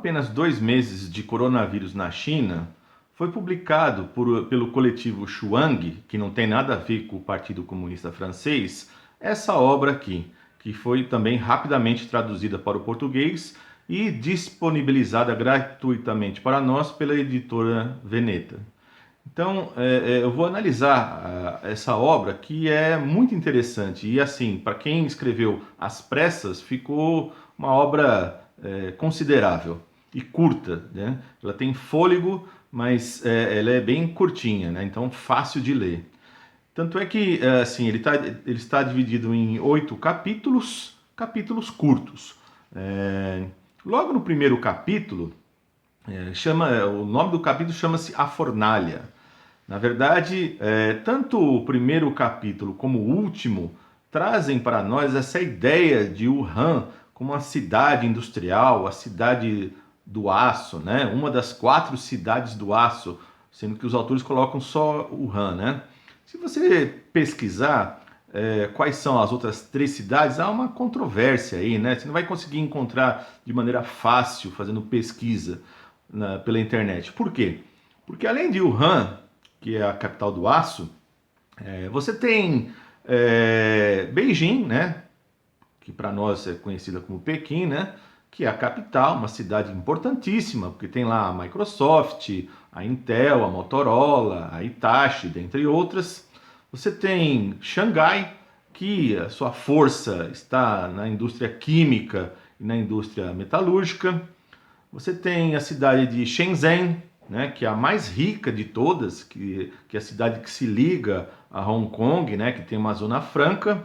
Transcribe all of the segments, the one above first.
apenas 2 meses de coronavírus na China, foi publicado pelo coletivo Xuang, que não tem nada a ver com o Partido Comunista Francês, essa obra aqui, que foi também rapidamente traduzida para o português e disponibilizada gratuitamente para nós pela editora Veneta. Então, eu vou analisar essa obra que é muito interessante e assim, para quem escreveu às pressas, ficou uma obra considerável e curta, né? Ela tem fôlego, mas ela é bem curtinha, né? Então fácil de ler. Tanto é que assim, ele está dividido em 8 capítulos, capítulos curtos. Logo no primeiro capítulo, o nome do capítulo chama-se A Fornalha. Na verdade, tanto o primeiro capítulo como o último trazem para nós essa ideia de Wuhan como uma cidade industrial, a cidade do aço, né? Uma das 4 cidades do aço, sendo que os autores colocam só Wuhan, né? Se você pesquisar quais são as outras 3 cidades, há uma controvérsia aí, né? Você não vai conseguir encontrar de maneira fácil fazendo pesquisa pela internet. Por quê? Porque além de Wuhan, que é a capital do aço, você tem Beijing, né, que para nós é conhecida como Pequim, né, que é a capital, uma cidade importantíssima, porque tem lá a Microsoft, a Intel, a Motorola, a Hitachi, dentre outras. Você tem Xangai, que a sua força está na indústria química e na indústria metalúrgica. Você tem a cidade de Shenzhen, né, que é a mais rica de todas, que é a cidade que se liga a Hong Kong, né, que tem uma zona franca.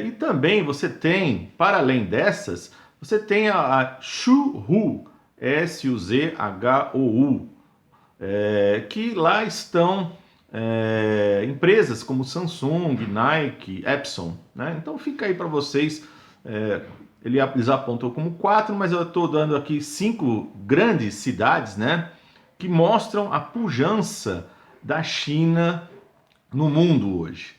E também você tem, para além dessas, você tem a Suzhou, Suzhou, que lá estão empresas como Samsung, Nike, Epson, né? Então fica aí para vocês. Eles apontou como 4, mas eu estou dando aqui 5 grandes cidades, né, que mostram a pujança da China no mundo hoje.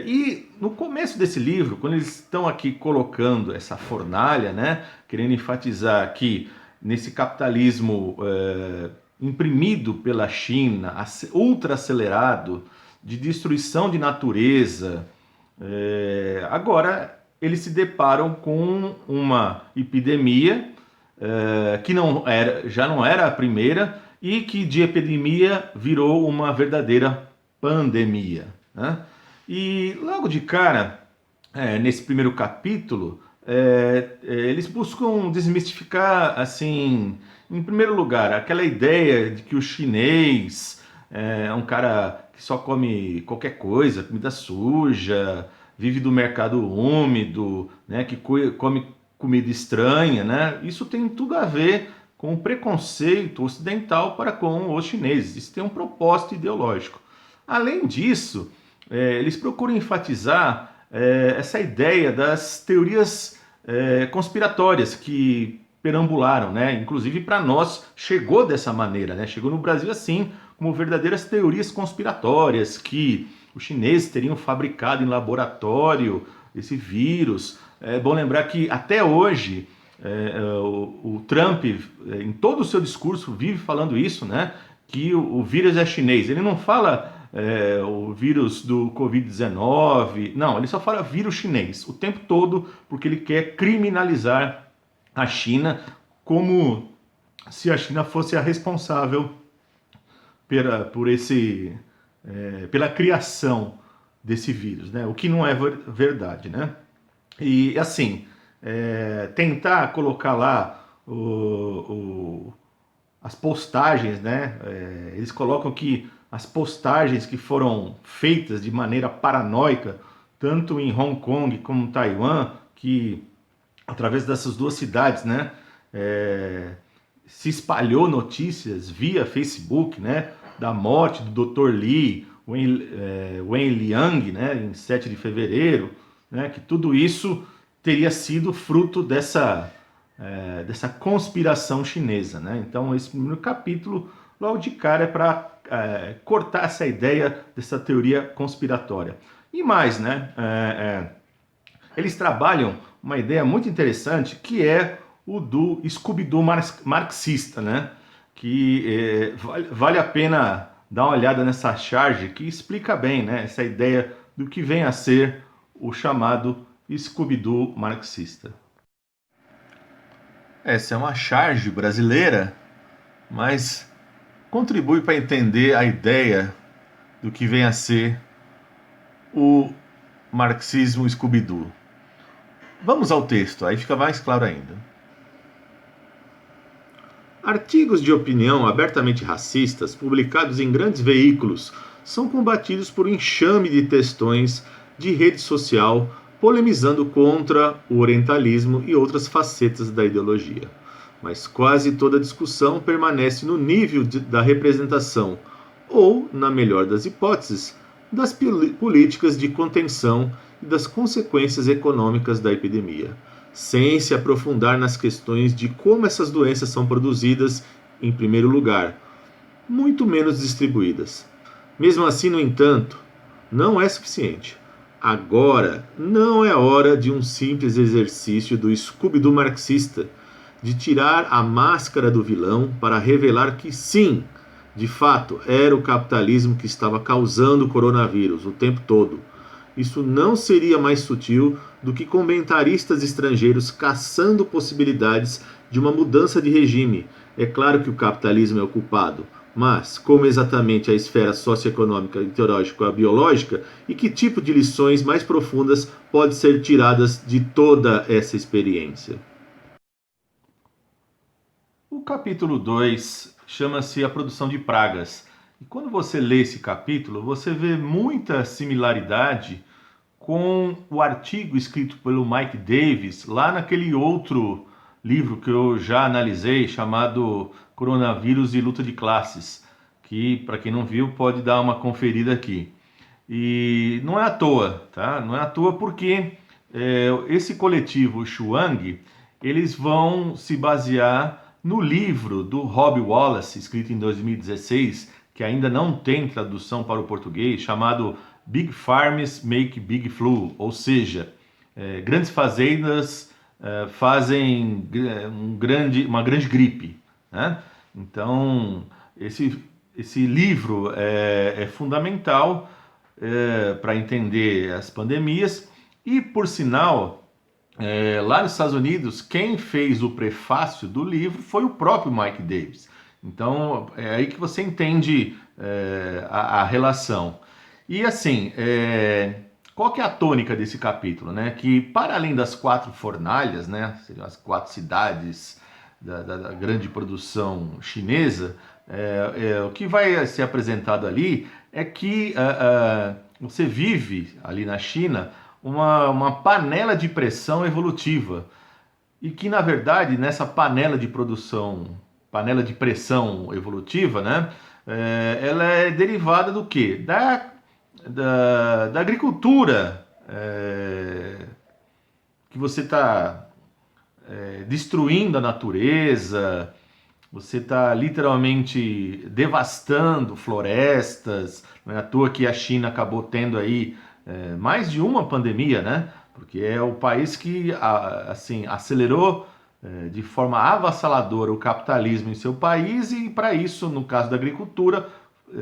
E no começo desse livro, quando eles estão aqui colocando essa fornalha, né, querendo enfatizar que nesse capitalismo imprimido pela China, ultra acelerado, de destruição de natureza, agora eles se deparam com uma epidemia que já não era a primeira e que de epidemia virou uma verdadeira pandemia, né? E logo de cara, nesse primeiro capítulo, eles buscam desmistificar, assim, em primeiro lugar, aquela ideia de que o chinês é um cara que só come qualquer coisa, comida suja, vive do mercado úmido, né, que come comida estranha, né? Isso tem tudo a ver com o preconceito ocidental para com os chineses. Isso tem um propósito ideológico. Além disso, eles procuram enfatizar essa ideia das teorias conspiratórias que perambularam, né? Inclusive para nós chegou dessa maneira, né? Chegou no Brasil assim, como verdadeiras teorias conspiratórias que os chineses teriam fabricado em laboratório esse vírus. É bom lembrar que até hoje o Trump, em todo o seu discurso, vive falando isso, né? Que o vírus é chinês. Ele não fala o vírus do Covid-19, não, ele só fala vírus chinês o tempo todo, porque ele quer criminalizar a China como se a China fosse a responsável pela criação desse vírus, né? O que não é verdade, né? E assim, tentar colocar lá as postagens, né? Eles colocam que as postagens que foram feitas de maneira paranoica, tanto em Hong Kong como em Taiwan, que através dessas 2 cidades, né, se espalhou notícias via Facebook, né, da morte do Dr. Li Wen Liang, né, em 7 de fevereiro, né, que tudo isso teria sido fruto dessa conspiração chinesa, né? Então esse primeiro capítulo, logo de cara, é para cortar essa ideia dessa teoria conspiratória. E mais, né? Eles trabalham uma ideia muito interessante que é o do Scooby-Doo marxista, né? Que vale a pena dar uma olhada nessa charge que explica bem, né, essa ideia do que vem a ser o chamado Scooby-Doo marxista. Essa é uma charge brasileira, mas contribui para entender a ideia do que vem a ser o marxismo Scooby-Doo. Vamos ao texto, aí fica mais claro ainda. Artigos de opinião abertamente racistas, publicados em grandes veículos, são combatidos por um enxame de textões de rede social polemizando contra o orientalismo e outras facetas da ideologia. Mas quase toda discussão permanece no nível da representação, ou, na melhor das hipóteses, das políticas de contenção e das consequências econômicas da epidemia, sem se aprofundar nas questões de como essas doenças são produzidas, em primeiro lugar, muito menos distribuídas. Mesmo assim, no entanto, não é suficiente. Agora não é hora de um simples exercício do Scooby-Doo marxista, de tirar a máscara do vilão para revelar que sim, de fato, era o capitalismo que estava causando o coronavírus o tempo todo. Isso não seria mais sutil do que comentaristas estrangeiros caçando possibilidades de uma mudança de regime. É claro que o capitalismo é o culpado, mas como exatamente a esfera socioeconômica, ideológica e biológica, e que tipo de lições mais profundas podem ser tiradas de toda essa experiência? O capítulo 2 chama-se A Produção de Pragas. E quando você lê esse capítulo, você vê muita similaridade com o artigo escrito pelo Mike Davis, lá naquele outro livro que eu já analisei, chamado Coronavírus e Luta de Classes, que, para quem não viu, pode dar uma conferida aqui. E não é à toa, tá? Não é à toa porque esse coletivo Chuang, eles vão se basear no livro do Rob Wallace, escrito em 2016, que ainda não tem tradução para o português, chamado Big Farms Make Big Flu, ou seja, grandes fazendas fazem uma grande gripe, né? Então, esse livro é fundamental para entender as pandemias e, por sinal, lá nos Estados Unidos, quem fez o prefácio do livro foi o próprio Mike Davis. Então, é aí que você entende a relação. E assim, qual que é a tônica desse capítulo, né? Que para além das 4 fornalhas, né, seriam as 4 cidades da grande produção chinesa, o que vai ser apresentado ali é que você vive ali na China uma panela de pressão evolutiva e que na verdade nessa panela de pressão evolutiva, né, ela é derivada do quê? Da agricultura, que você está destruindo a natureza, você está literalmente devastando florestas. Não é à toa que a China acabou tendo aí mais de uma pandemia, né? Porque é o país que assim acelerou de forma avassaladora o capitalismo em seu país e para isso, no caso da agricultura,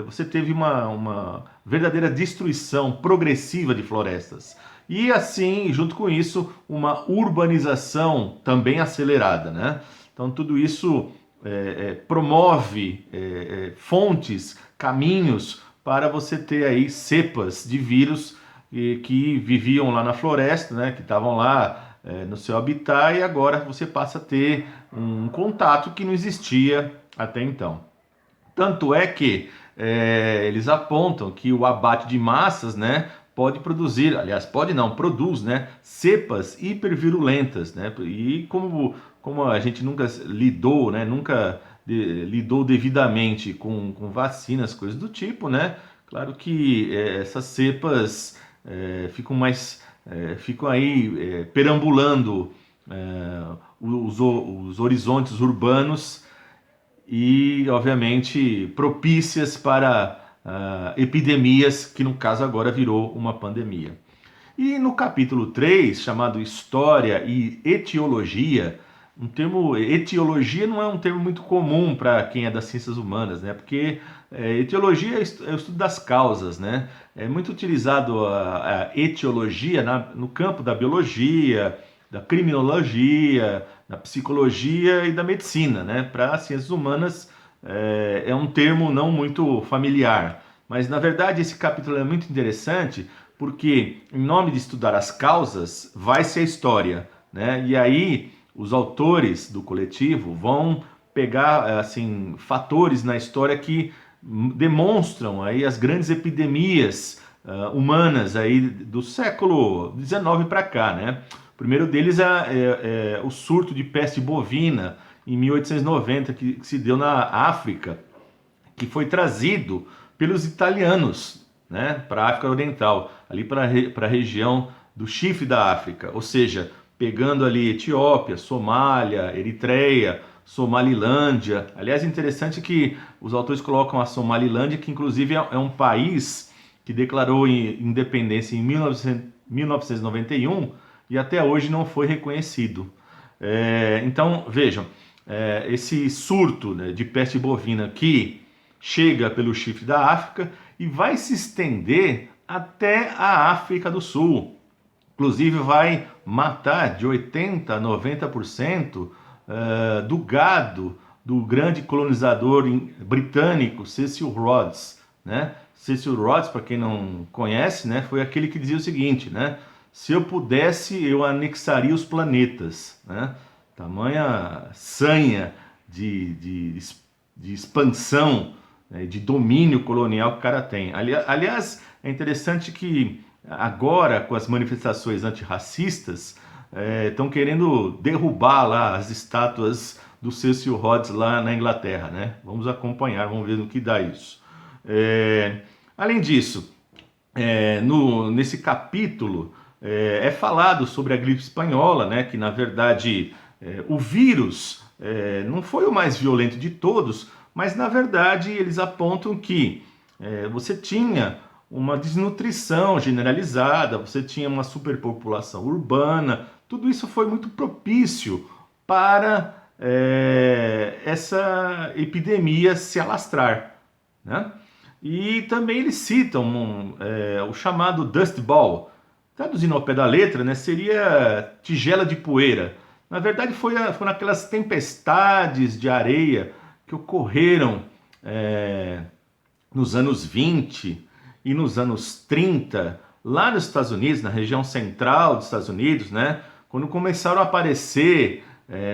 você teve uma verdadeira destruição progressiva de florestas. E assim, junto com isso, uma urbanização também acelerada, né? Então tudo isso promove fontes, caminhos para você ter aí cepas de vírus que viviam lá na floresta, né? Que estavam lá no seu habitat e agora você passa a ter um contato que não existia até então. Tanto é que eles apontam que o abate de massas, né, pode produzir, aliás, pode não, produz, né, cepas hipervirulentas, né, e como a gente nunca lidou, né, lidou devidamente com vacinas, coisas do tipo, né, claro que essas cepas ficam aí perambulando os horizontes urbanos e, obviamente, propícias para epidemias, que no caso agora virou uma pandemia. E no capítulo 3, chamado História e Etiologia, um termo, etiologia não é um termo muito comum para quem é das ciências humanas, né? Porque etiologia é o estudo das causas, né? É muito utilizado a etiologia no campo da biologia, da criminologia, da psicologia e da medicina, né? Para as ciências humanas é um termo não muito familiar. Mas, na verdade, esse capítulo é muito interessante porque, em nome de estudar as causas, vai-se a história, né? E aí, os autores do coletivo vão pegar, assim, fatores na história que demonstram aí as grandes epidemias humanas aí do século XIX para cá, né? O primeiro deles é o surto de peste bovina em 1890, que se deu na África, que foi trazido pelos italianos, né, para a África Oriental, ali para a região do chifre da África, ou seja, pegando ali Etiópia, Somália, Eritreia, Somalilândia. Aliás, é interessante que os autores colocam a Somalilândia, que inclusive é um país que declarou independência em 1991 e até hoje não foi reconhecido. Então, vejam, esse surto, né, de peste bovina que chega pelo chifre da África e vai se estender até a África do Sul. Inclusive vai matar de 80% a 90% do gado do grande colonizador britânico Cecil Rhodes, né? Cecil Rhodes, para quem não conhece, né, foi aquele que dizia o seguinte, né? Se eu pudesse, eu anexaria os planetas, né? Tamanha sanha de expansão, né, de domínio colonial que o cara tem. Aliás, é interessante que agora, com as manifestações antirracistas, estão querendo derrubar lá as estátuas do Cecil Rhodes lá na Inglaterra, né? Vamos acompanhar, vamos ver no que dá isso. Além disso, nesse capítulo falado sobre a gripe espanhola, né? Que na verdade o vírus não foi o mais violento de todos, mas na verdade eles apontam que você tinha uma desnutrição generalizada, você tinha uma superpopulação urbana, tudo isso foi muito propício para essa epidemia se alastrar, né? E também eles citam o chamado Dust Bowl, traduzindo ao pé da letra, né, seria tigela de poeira. Na verdade, foram aquelas tempestades de areia que ocorreram nos anos 20 e nos anos 30, lá nos Estados Unidos, na região central dos Estados Unidos, né, quando começaram a aparecer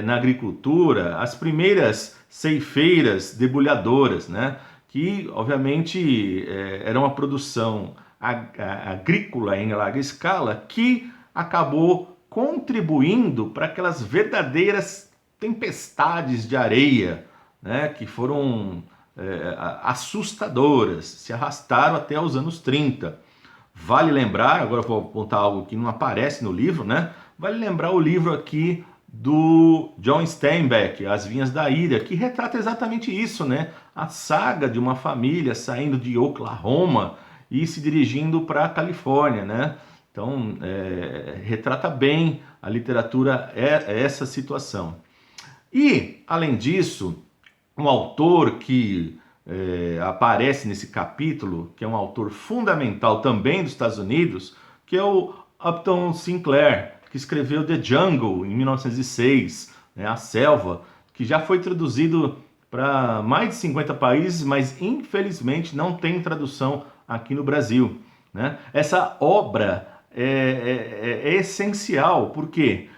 na agricultura as primeiras ceifeiras debulhadoras, né, que obviamente era uma produção agrícola em larga escala que acabou contribuindo para aquelas verdadeiras tempestades de areia, né, que foram assustadoras, se arrastaram até os anos 30. Vale lembrar, agora eu vou apontar algo que não aparece no livro, né? Vale lembrar o livro aqui do John Steinbeck, As Vinhas da Ira, que retrata exatamente isso, né? A saga de uma família saindo de Oklahoma e se dirigindo para a Califórnia, né? Então, retrata bem a literatura essa situação. E, além disso, um autor que aparece nesse capítulo, que é um autor fundamental também dos Estados Unidos, que é o Upton Sinclair, que escreveu The Jungle em 1906, né, A Selva, que já foi traduzido para mais de 50 países, mas infelizmente não tem tradução aqui no Brasil, né? Essa obra é essencial, porque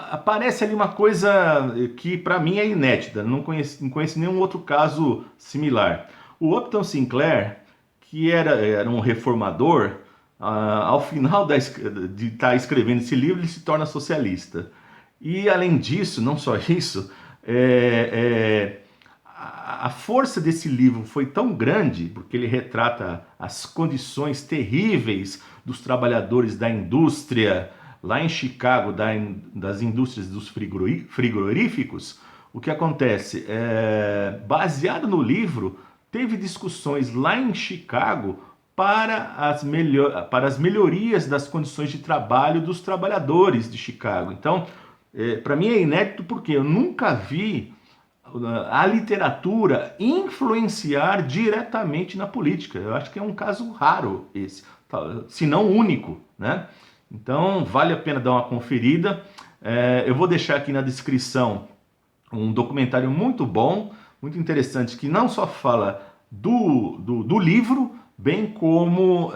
aparece ali uma coisa que para mim é inédita, não conheço nenhum outro caso similar. O Upton Sinclair, que era um reformador, ao final de estar escrevendo esse livro, ele se torna socialista. E além disso, não só isso, a força desse livro foi tão grande, porque ele retrata as condições terríveis dos trabalhadores da indústria, lá em Chicago, das indústrias dos frigoríficos. O que acontece? Baseado no livro, teve discussões lá em Chicago para as melhorias das condições de trabalho dos trabalhadores de Chicago. Então, para mim é inédito porque eu nunca vi a literatura influenciar diretamente na política. Eu acho que é um caso raro esse, se não único, né? Então, vale a pena dar uma conferida. Eu vou deixar aqui na descrição um documentário muito bom, muito interessante, que não só fala do livro, bem como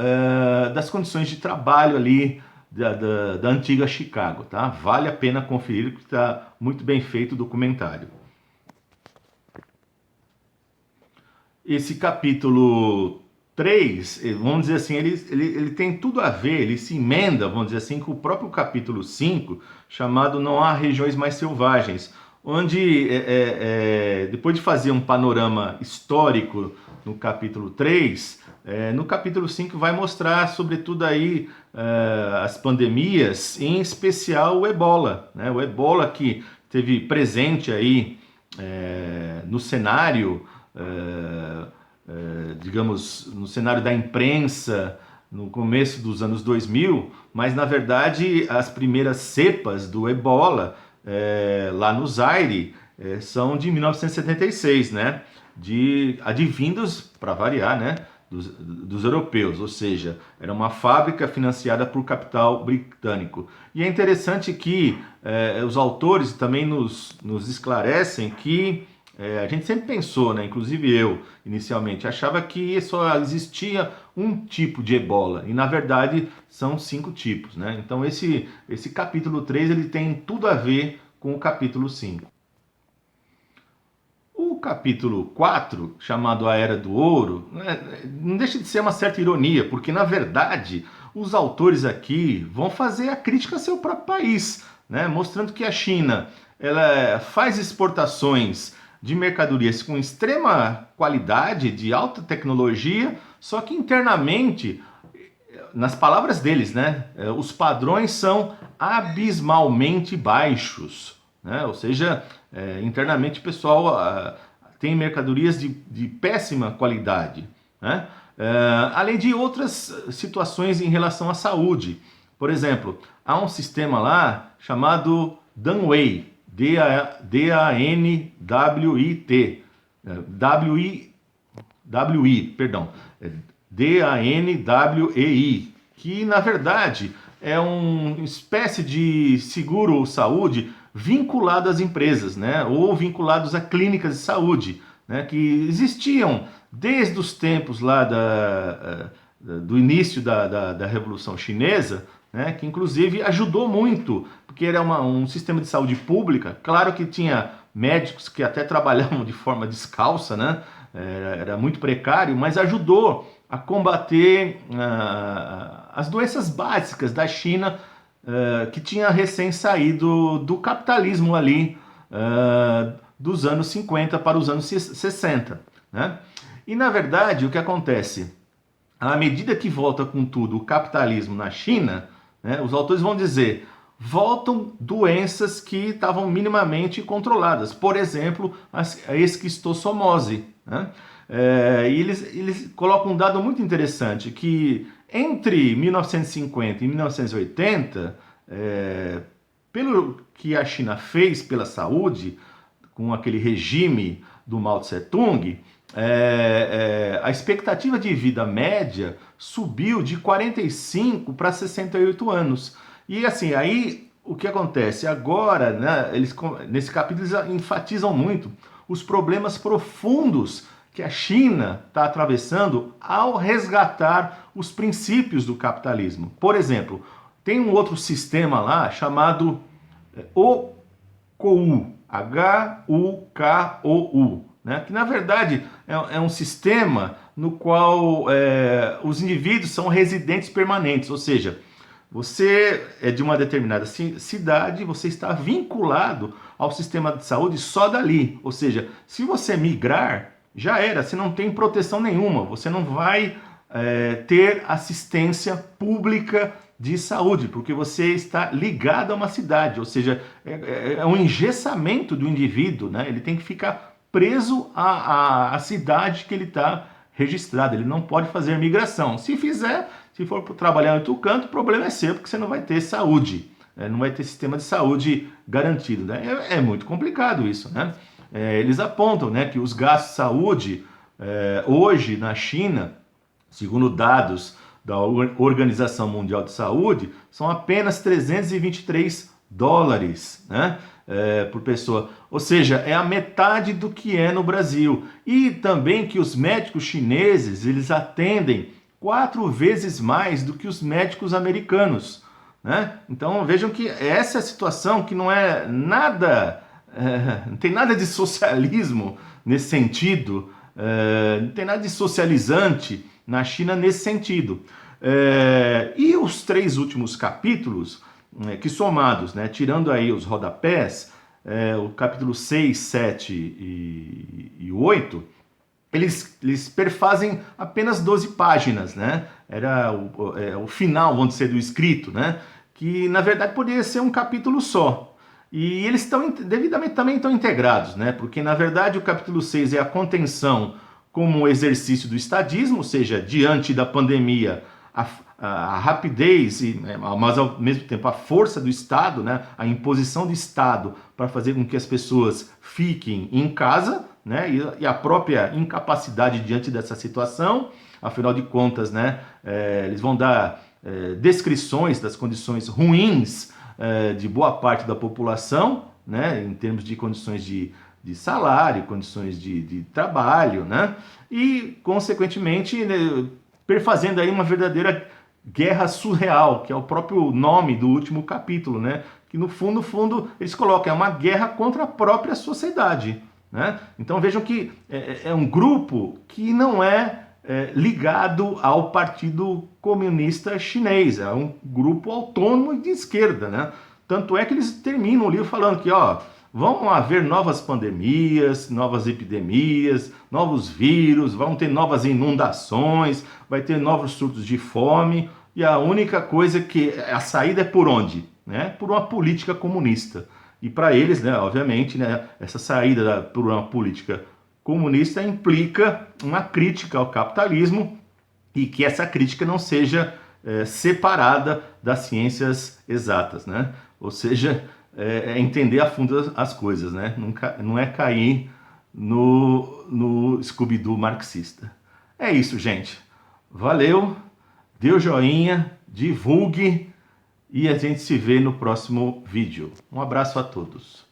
das condições de trabalho ali da antiga Chicago, tá? Vale a pena conferir, porque está muito bem feito o documentário. Esse capítulo 3, vamos dizer assim, ele tem tudo a ver, ele se emenda, vamos dizer assim, com o próprio capítulo 5, chamado Não Há Regiões Mais Selvagens, onde, depois de fazer um panorama histórico no capítulo 3, no capítulo 5 vai mostrar, sobretudo, aí, as pandemias, em especial o Ebola, né? O Ebola que teve presente aí no cenário, digamos, no cenário da imprensa, no começo dos anos 2000, mas na verdade as primeiras cepas do Ebola lá no Zaire são de 1976, né? Advindos, para variar, né? Dos europeus, ou seja, era uma fábrica financiada por capital britânico. E é interessante que os autores também nos esclarecem que a gente sempre pensou, né, inclusive eu, inicialmente, achava que só existia um tipo de ebola, e na verdade são 5 tipos, né? Então esse capítulo 3 ele tem tudo a ver com o capítulo 5. O capítulo 4, chamado A Era do Ouro, né, não deixa de ser uma certa ironia, porque na verdade os autores aqui vão fazer a crítica ao seu próprio país, né, mostrando que a China ela faz exportações de mercadorias com extrema qualidade, de alta tecnologia, só que internamente, nas palavras deles, né, os padrões são abismalmente baixos, né? Ou seja, internamente o pessoal tem mercadorias de péssima qualidade, né? Além de outras situações em relação à saúde. Por exemplo, há um sistema lá chamado Danwei, D-A-N-W-I-T, perdão, D-A-N-W-E-I, que na verdade é uma espécie de seguro saúde vinculado às empresas, né, ou vinculados a clínicas de saúde, né, que existiam desde os tempos lá do início da Revolução Chinesa, né, que inclusive ajudou muito, porque era um sistema de saúde pública. Claro que tinha médicos que até trabalhavam de forma descalça, né, era muito precário, mas ajudou a combater as doenças básicas da China, que tinha recém saído do capitalismo ali, dos anos 50 para os anos 60, né? E na verdade o que acontece? À medida que volta com tudo o capitalismo na China, né, os autores vão dizer, voltam doenças que estavam minimamente controladas. Por exemplo, a esquistossomose, né? E eles colocam um dado muito interessante, que entre 1950 e 1980, pelo que a China fez pela saúde, com aquele regime do Mao Tse Tung, a expectativa de vida média subiu de 45 para 68 anos. E assim, aí o que acontece? Agora, né, nesse capítulo, eles enfatizam muito os problemas profundos que a China está atravessando ao resgatar os princípios do capitalismo. Por exemplo, tem um outro sistema lá chamado HUKOU, H-U-K-O-U, né? Que na verdade é um sistema no qual os indivíduos são residentes permanentes, ou seja, você é de uma determinada cidade, você está vinculado ao sistema de saúde só dali, ou seja, se você migrar, já era, você não tem proteção nenhuma, você não vai ter assistência pública de saúde, porque você está ligado a uma cidade, ou seja, é um engessamento do indivíduo, né? Ele tem que ficar preso à cidade que ele está registrado, ele não pode fazer migração. Se fizer, se for trabalhar em outro canto, o problema é seu, porque você não vai ter saúde, não vai ter sistema de saúde garantido. Né? É muito complicado isso. Né? Eles apontam, né, que os gastos de saúde hoje na China, segundo dados da Organização Mundial de Saúde, são apenas 323 dólares, né, por pessoa. Ou seja, é a metade do que é no Brasil. E também que os médicos chineses, eles atendem 4 vezes mais do que os médicos americanos. Né? Então vejam que essa é a situação que não é nada, não tem nada de socialismo nesse sentido, não tem nada de socializante na China nesse sentido. E os 3 últimos capítulos, que somados, né, tirando aí os rodapés, o capítulo 6, 7 e 8, eles perfazem apenas 12 páginas, né? Era o final, vamos dizer, do escrito, né? Que na verdade poderia ser um capítulo só. E eles estão devidamente também estão integrados, né? Porque na verdade o capítulo 6 é a contenção como exercício do estadismo, ou seja, diante da pandemia, a rapidez, mas ao mesmo tempo a força do Estado, né, a imposição do Estado para fazer com que as pessoas fiquem em casa, né, e a própria incapacidade diante dessa situação. Afinal de contas, né, eles vão dar descrições das condições ruins de boa parte da população, né, em termos de condições de salário, condições de trabalho, né, e, consequentemente, né, perfazendo aí uma verdadeira guerra surreal, que é o próprio nome do último capítulo, né? Que no fundo, eles colocam, é uma guerra contra a própria sociedade, né? Então vejam que é um grupo que não é ligado ao Partido Comunista Chinês, é um grupo autônomo de esquerda, né? Tanto é que eles terminam o livro falando que, ó, vão haver novas pandemias, novas epidemias, novos vírus, vão ter novas inundações, vai ter novos surtos de fome, e a única coisa que a saída é por onde? Né? Por uma política comunista. E para eles, né, obviamente, né, essa saída por uma política comunista implica uma crítica ao capitalismo e que essa crítica não seja separada das ciências exatas, né? Ou seja, entender a fundo as coisas, né? Não é cair no Scooby-Doo marxista. É isso, gente. Valeu, dê o joinha, divulgue e a gente se vê no próximo vídeo. Um abraço a todos.